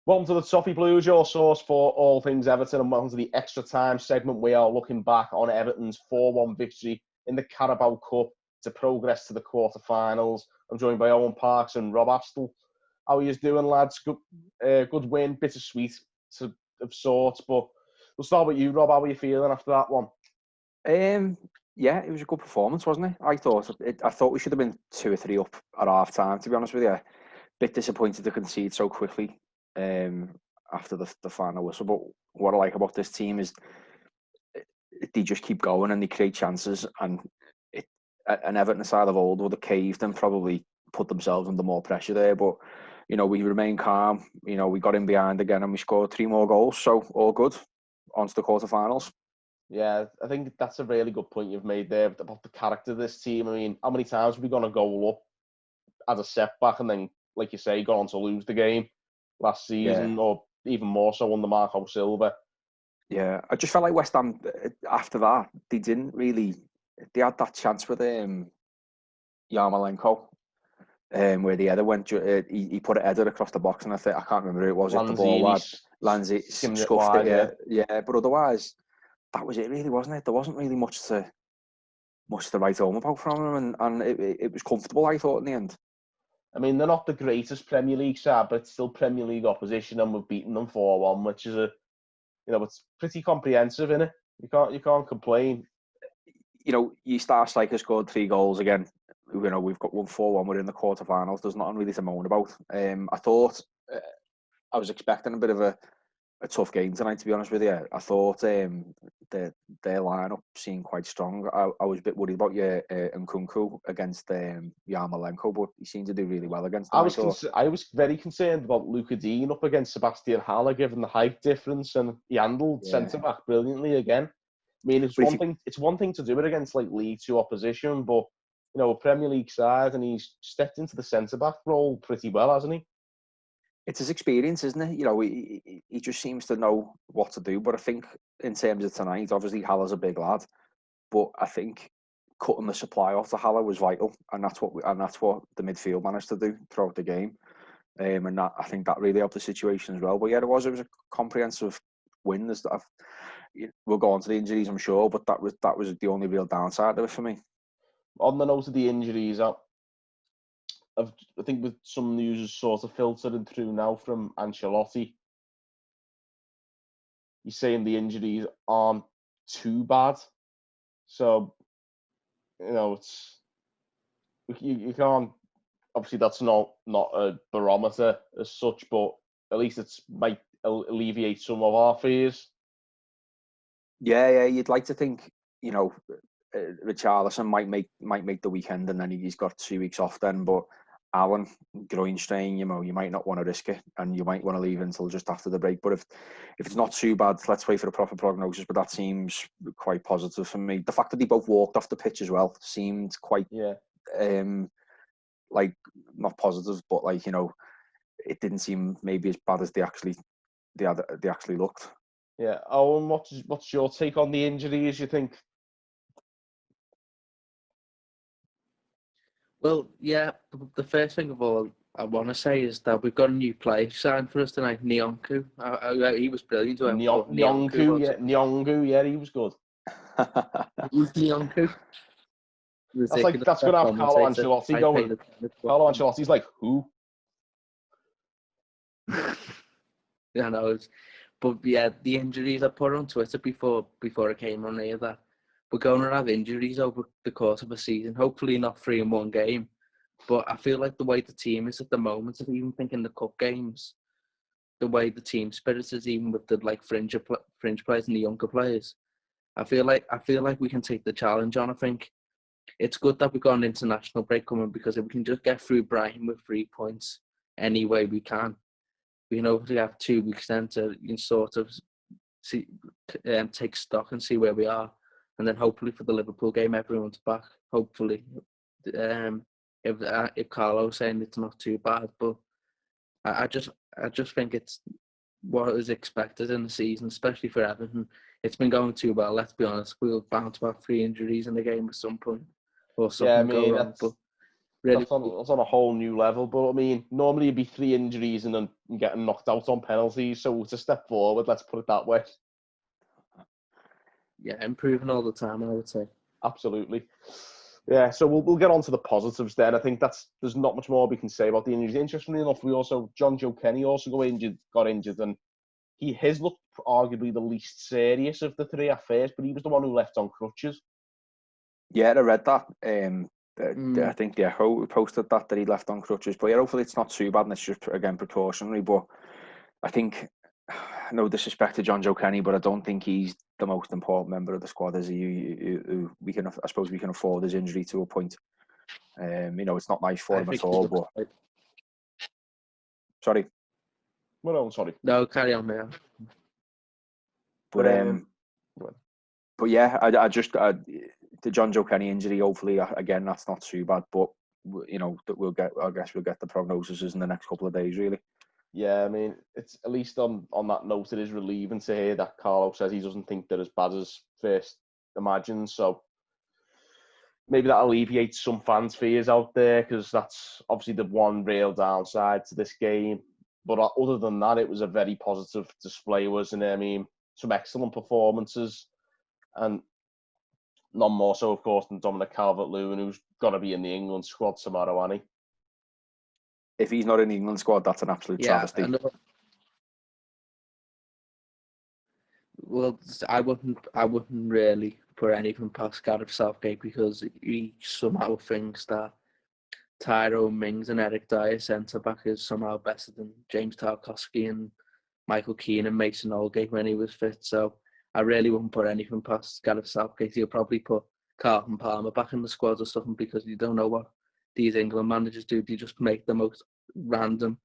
Welcome to the Toffee Blues, your source for all things Everton, and welcome to the extra time segment. We are looking back on Everton's 4-1 victory in the Carabao Cup to progress to the quarterfinals. I'm joined by Owen Parks and Rob Astell. How are you doing, lads? Good win, bittersweet of sorts, but we'll start with you, Rob. How are you feeling after that one? Yeah, it was a good performance, wasn't it? I thought we should have been 2 or 3 up at half time, to be honest with you. Bit disappointed to concede so quickly after the final whistle. But what I like about this team is they just keep going and they create chances. And an Everton side of old would have caved and probably put themselves under more pressure there. But, you know, we remained calm. You know, we got in behind again and we scored 3 more goals. So all good. On to the quarterfinals. Yeah, I think that's a really good point you've made there about the character of this team. I mean, how many times have we gone a goal up as a setback and then, like you say, gone on to lose the game last season, or even more so under Marco Silva? Yeah, I just felt like West Ham, after that, they didn't really... They had that chance with Yarmolenko, where the header went... He put a header across the box, and I can't remember who it was. The ball lad. Lanzi scuffed it, yeah. But otherwise, that was it really, wasn't it? There wasn't really much to write home about from him, and it was comfortable, I thought, in the end. I mean, they're not the greatest Premier League side, but it's still Premier League opposition, and we've beaten them 4-1, which is it's pretty comprehensive, isn't it? You can't complain. You know, your star striker scored 3 goals again. You know, we've got 4-1. We're in the quarterfinals. There's nothing really to moan about. I thought I was expecting a bit of a tough game tonight, to be honest with you. I thought their lineup seemed quite strong. I was a bit worried about Nkunku against Yarmolenko, but he seemed to do really well against them. I was very concerned about Luca Dean up against Sebastian Haller, given the height difference, and he handled centre-back brilliantly again. I mean, it's one thing to do it against like League 2 opposition, but you know, a Premier League side, and he's stepped into the centre-back role pretty well, hasn't he? It's his experience, isn't it? You know, he just seems to know what to do. But I think in terms of tonight, obviously Haller's a big lad, but I think cutting the supply off the Haller was vital, and that's what the midfield managed to do throughout the game. And I think that really helped the situation as well. But yeah, it was a comprehensive win. We'll go on to the injuries, I'm sure, but that was the only real downside of it for me. On the note of the injuries, I think with some news sort of filtering through now from Ancelotti, he's saying the injuries aren't too bad. So, you know, you can't. Obviously, that's not a barometer as such, but at least it might alleviate some of our fears. Yeah, you'd like to think, you know, Richarlison might make the weekend, and then he's got 2 weeks off then, but Allen, groin strain, you know, you might not want to risk it, and you might want to leave until just after the break. But if it's not too bad, let's wait for a proper prognosis. But that seems quite positive for me. The fact that they both walked off the pitch as well seemed quite, like, not positive, but like, you know, it didn't seem maybe as bad as they actually looked. Yeah. Owen, what's your take on the injuries, you think? Well, yeah, the first thing of all I want to say is that we've got a new player signed for us tonight, Nyonku. He was brilliant. Nyonku, yeah, he was good. Who's Nyonku? That's going to have Carlo Ancelotti going. Carlo Ancelotti's like, who? Yeah, no, but yeah, the injuries I put on Twitter before I came on here that we're going to have injuries over the course of a season. Hopefully not 3 in one game. But I feel like the way the team is at the moment, if even thinking the cup games, the way the team spirit is, even with the like fringe players and the younger players, I feel like we can take the challenge on. I think it's good that we've got an international break coming, because if we can just get through Brighton with 3 points any way we can hopefully have 2 weeks then to sort of see, take stock and see where we are. And then hopefully for the Liverpool game, everyone's back. Hopefully, if Carlo's saying it's not too bad, but I just think it's what is expected in the season, especially for Everton. It's been going too well. Let's be honest. We'll bound to have 3 injuries in the game at some point, or something go wrong. But Really, that's on a whole new level. But I mean, normally it'd be 3 injuries and then getting knocked out on penalties. So it's a step forward. Let's put it that way. yeah, improving all the time, I would say. Absolutely. Yeah, so we'll get on to the positives then. I think there's not much more we can say about the injuries. Interestingly enough, John Joe Kenny also got injured, and his looked arguably the least serious of the 3 at first, but he was the one who left on crutches. Yeah, I read that. I think the Echo posted that he left on crutches, but yeah, hopefully it's not too bad, and it's just again proportionally. But I think, no disrespect to John Joe Kenny, but I don't think he's the most important member of the squad. Is he? I suppose we can afford his injury to a point. It's not nice for him at all. But sorry. Well, no, sorry. No, carry on, man. But yeah, the John Joe Kenny injury. Hopefully, again, that's not too bad. But that I guess we'll get the prognoses in the next couple of days, really. Yeah, I mean, it's at least on that note, it is relieving to hear that Carlo says he doesn't think they're as bad as first imagined. So maybe that alleviates some fans' fears out there, because that's obviously the one real downside to this game. But other than that, it was a very positive display, wasn't it? I mean, some excellent performances, and none more so, of course, than Dominic Calvert-Lewin, who's got to be in the England squad tomorrow, hasn't he? If he's not in the England squad, that's an absolute travesty. Well, I wouldn't really put anything past Gareth Southgate, because he somehow thinks that Tyrone Mings and Eric Dyer centre-back is somehow better than James Tarkowski and Michael Keane and Mason Holgate when he was fit. So I really wouldn't put anything past Gareth Southgate. He'll probably put Carlton Palmer back in the squad or something, because you don't know what these England managers do. They just make the most random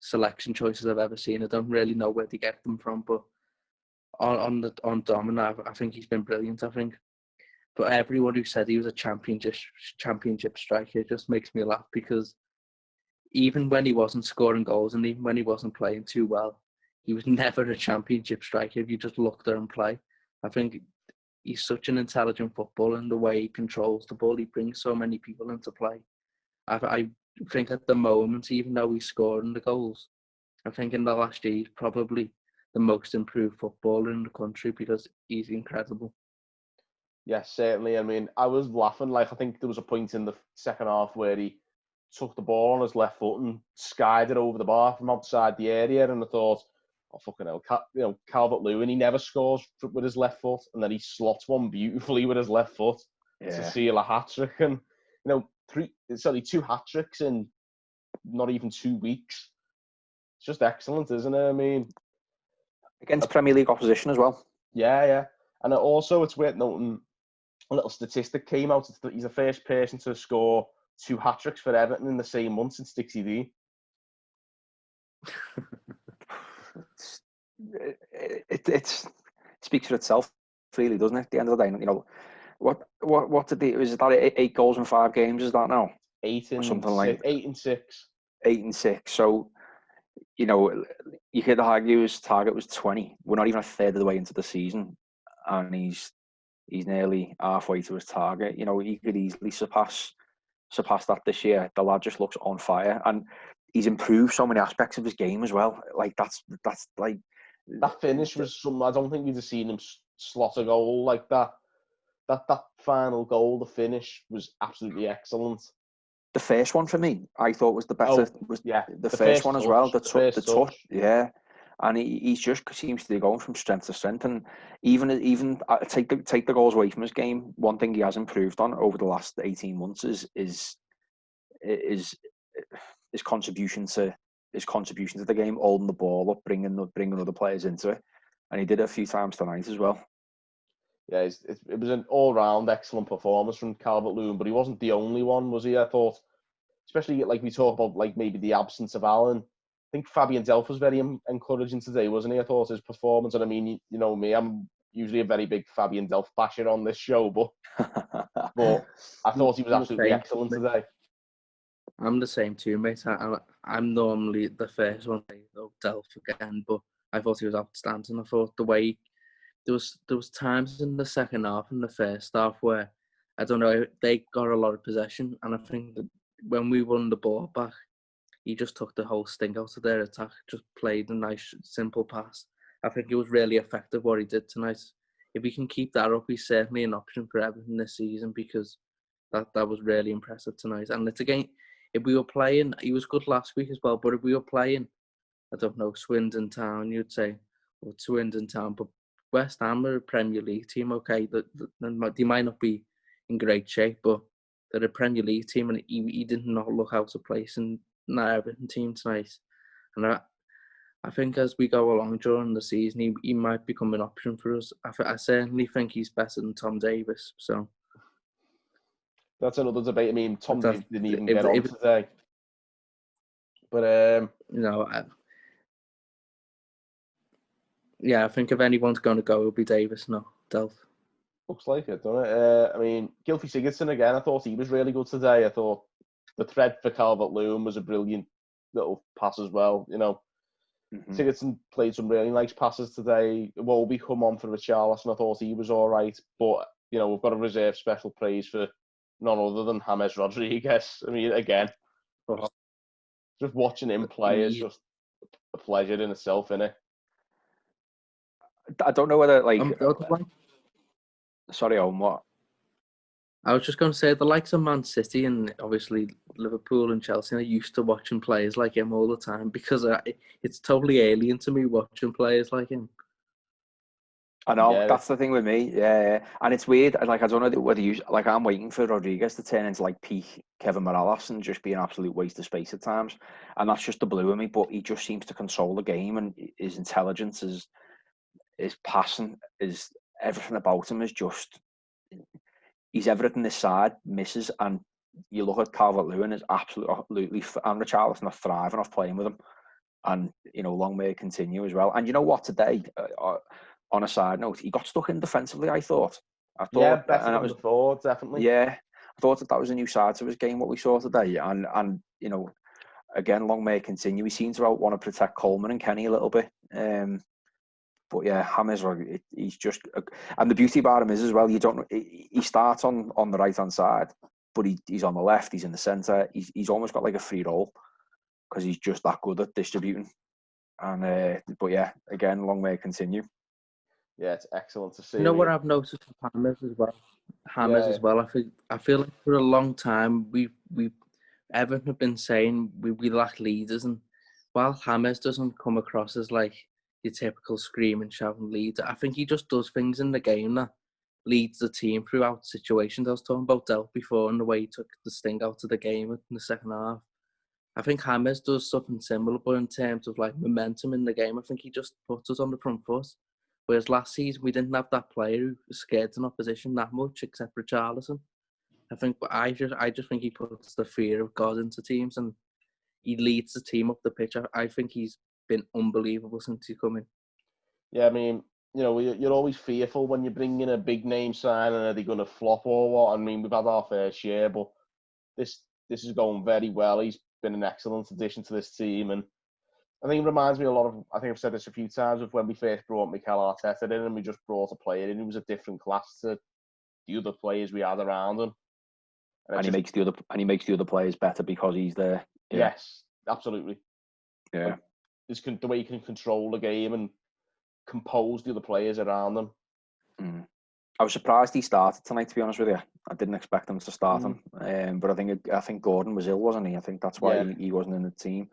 selection choices I've ever seen. I don't really know where they get them from, but on Dom, and I think he's been brilliant, I think. But everyone who said he was a championship striker just makes me laugh, because even when he wasn't scoring goals and even when he wasn't playing too well, he was never a championship striker if you just looked at him play. I think he's such an intelligent footballer, and the way he controls the ball, he brings so many people into play. I think at the moment, even though he's scoring the goals, I think in the last year he's probably the most improved footballer in the country, because he's incredible. Yes, certainly. I mean, I was laughing. I think there was a point in the second half where he took the ball on his left foot and skied it over the bar from outside the area, and I thought, oh, fucking hell, Calvert-Lewin, he never scores with his left foot, and then he slots one beautifully with his left foot to seal a hat-trick. And, 2 hat-tricks in not even 2 weeks. It's just excellent, isn't it? I mean, against Premier League opposition as well. Yeah. And also, it's worth noting, a little statistic came out. He's the first person to score 2 hat-tricks for Everton in the same month since Dixie D. It speaks for itself, really, doesn't it? At the end of the day, what did he? Is that 8 goals in 5 games? Is that now 8 and something like 8 and 6? 8 and 6. So you could argue his target was 20. We're not even a third of the way into the season, and he's nearly halfway to his target. He could easily surpass that this year. The lad just looks on fire, and he's improved so many aspects of his game as well. That's like that finish was something. I don't think we'd have seen him slot a goal like that. That final goal, the finish was absolutely excellent. The first one for me, I thought was the better. The first one as well. The touch, yeah. And he just seems to be going from strength to strength. And even take the goals away from his game. One thing he has improved on over the last 18 months is his contribution to the game, holding the ball up, bringing other players into it. And he did it a few times tonight as well. Yeah, it was an all-round excellent performance from Calvert-Lewin, but he wasn't the only one, was he? I thought, especially like we talk about, like maybe the absence of Allen. I think Fabian Delph was very encouraging today, wasn't he? I thought his performance, and I mean, you know me, I'm usually a very big Fabian Delph basher on this show, but I thought he was absolutely excellent today. I'm the same too, mate. I'm normally the first one to say Delph again, but I thought he was outstanding. I thought the way there was times in the second half and the first half where, I don't know, they got a lot of possession, and I think that when we won the ball back, he just took the whole sting out of their attack, just played a nice, simple pass. I think it was really effective what he did tonight. If he can keep that up, he's certainly an option for Everton this season, because that was really impressive tonight. And it's again, if we were playing, he was good last week as well, but if we were playing, I don't know, Swindon Town, you'd say, or Swindon Town, but West Ham are a Premier League team, okay, they might not be in great shape, but they're a Premier League team, and he did not look out of place in that Everton team tonight. And I think as we go along during the season, he might become an option for us. I certainly think he's better than Tom Davies. So that's another debate. I mean, Tom Davies didn't even get on today. But yeah, I think if anyone's going to go, it'll be Davies, no Delph. Looks like it, doesn't it? I mean, Gylfi Sigurdsson again, I thought he was really good today. I thought the thread for Calvert-Lewin was a brilliant little pass as well. You know, Sigurdsson played some really nice passes today. Iwobi come on for Richarlison. I thought he was all right. But, you know, we've got to reserve special praise for none other than James Rodriguez. I mean, again, just watching him play is just a pleasure in itself, innit? I don't know whether, sorry, Owen, what? I was just going to say, the likes of Man City and obviously Liverpool and Chelsea are used to watching players like him all the time, because it's totally alien to me watching players like him. I know, that's the thing with me, yeah. And it's weird, like, I don't know whether you, like, I'm waiting for Rodriguez to turn into, like, peak Kevin Morales and just be an absolute waste of space at times. And that's just the blue in me, but he just seems to control the game, and his intelligence, his passing, everything about him is just... He's everything this side misses, and you look at Calvert-Lewin is absolutely, and Richarlison are thriving off playing with him, and you know, long may it continue as well. And you know what, today, on a side note, he got stuck in defensively. I thought, yeah, better than before, definitely. Yeah, I thought that was a new side to his game, what we saw today, and you know, again, long may it continue. He seems to want to protect Coleman and Kenny a little bit. But yeah, James, he's just... And the beauty about him is as well, you don't... He starts on the right-hand side, but he's on the left, he's in the centre. He's almost got like a free role, because he's just that good at distributing. And but yeah, again, long may it continue. Yeah, it's excellent to see. You know what I've noticed with James as well? As well. I feel like for a long time, we Everton have been saying we lack leaders, and while James doesn't come across as like your typical screaming, shouting leader, I think he just does things in the game that leads the team throughout situations. I was talking about Delph before and the way he took the sting out of the game in the second half. I think James does something similar, but in terms of like momentum in the game, I think he just puts us on the front foot. Whereas last season we didn't have that player who was scared an opposition that much, except for Richarlison. I just think he puts the fear of God into teams, and he leads the team up the pitch. I think he's been unbelievable since he's come in. Yeah, I mean, you know, you're always fearful when you bring in a big name sign, and are they going to flop or what? I mean, we've had our fair share, but this is going very well. He's been an excellent addition to this team, and I think it reminds me a lot of, I think I've said this a few times, of when we first brought Mikel Arteta in, and we just brought a player in who was a different class to the other players we had around him. And he makes the other players better because he's there. Yeah. Yes, absolutely. Yeah. The way he can control the game and compose the other players around them. I was surprised he started tonight, to be honest with you. I didn't expect him to start him. But I think Gordon was ill, wasn't he? I think that's why he wasn't in the team.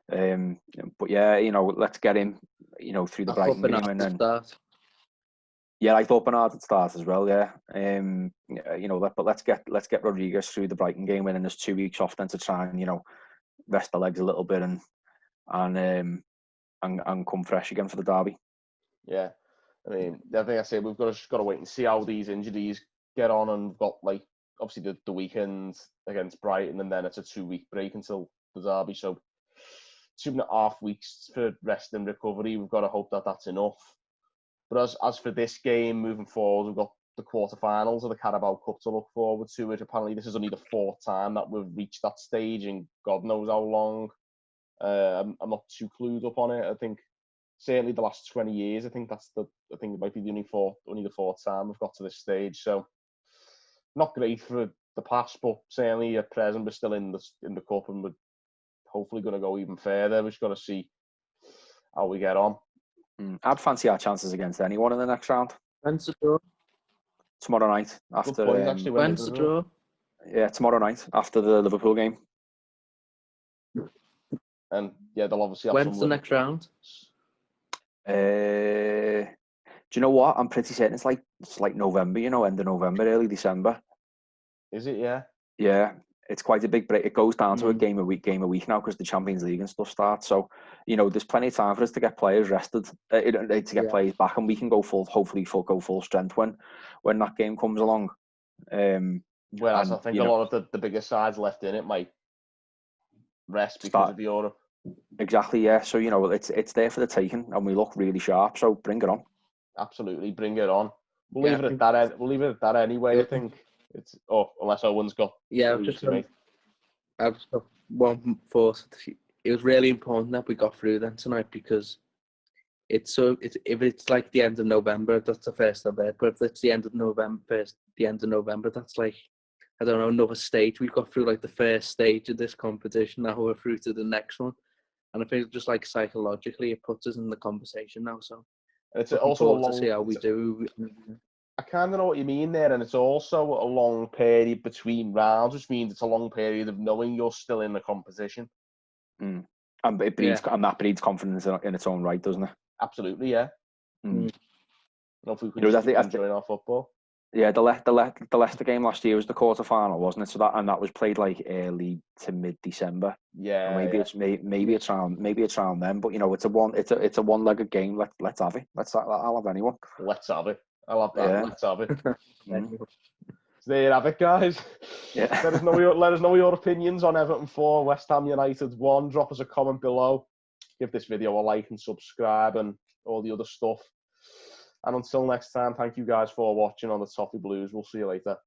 But yeah, you know, let's get him, you know, through the Brighton game, and then start. Yeah, I thought Bernard would start as well. Yeah, you know, but let's get Rodriguez through the Brighton game, and then there's 2 weeks off then to try and, you know, rest the legs a little bit and come fresh again for the derby. Yeah, I mean, I think I said we've just got to wait and see how these injuries get on, and we've got, like, obviously the weekend against Brighton, and then it's a 2-week break until the derby. So 2.5 weeks for rest and recovery. We've got to hope that that's enough. But as for this game moving forward, we've got the quarterfinals of the Carabao Cup to look forward to. Which apparently this is only the 4th time that we've reached that stage in God knows how long. I'm not too clued up on it. I think certainly the last 20 years. I think it might be the only the 4th time we've got to this stage. So not great for the past, but certainly at present we're still in the cup, and we're hopefully going to go even further. We've just got to see how we get on. I'd fancy our chances against anyone in the next round. When's the draw? Tomorrow night after. Good point, actually. When's the draw? Yeah, tomorrow night after the Liverpool game. And yeah, they'll obviously have When's the next round? Do you know what? I'm pretty certain it's like November, end of November, early December. Is it? Yeah. Yeah, it's quite a big break. It goes down to a game a week now because the Champions League and stuff starts. So, there's plenty of time for us to get players rested, to get players back, and we can go hopefully go full strength when that game comes along. Whereas I think a lot of the bigger sides left in it might rest because of the Europe. Exactly, yeah. So, it's there for the taking, and we look really sharp. So bring it on. Absolutely, bring it on. We'll leave it at that anyway. I think it's unless Owen's got. Yeah, I've just got one thought. It was really important that we got through then tonight because if it's like the end of November, that's the first of it. But if it's the end of November, that's like, I don't know, another stage. We've got through like the first stage of this competition. Now we're through to the next one, and I think just like psychologically, it puts us in the conversation now. So it's also a long. To see how we do. I kind of know what you mean there, and it's also a long period between rounds, which means it's a long period of knowing you're still in the competition. And it breeds, and that breeds confidence in its own right, doesn't it? Absolutely, yeah. Hopefully we can enjoy our football. Yeah, the Leicester game last year was the quarter-final, wasn't it? So that was played like early to mid-December. Yeah, it's maybe it's around then. But it's a one-legged game. Let's have it. I'll have anyone. Let's have it. I love that. Yeah. Let's have it. So there you have it, guys. Yeah. Let us know your opinions on Everton 4, West Ham United 1. Drop us a comment below. Give this video a like and subscribe and all the other stuff. And until next time, thank you guys for watching on the Toffee Blues. We'll see you later.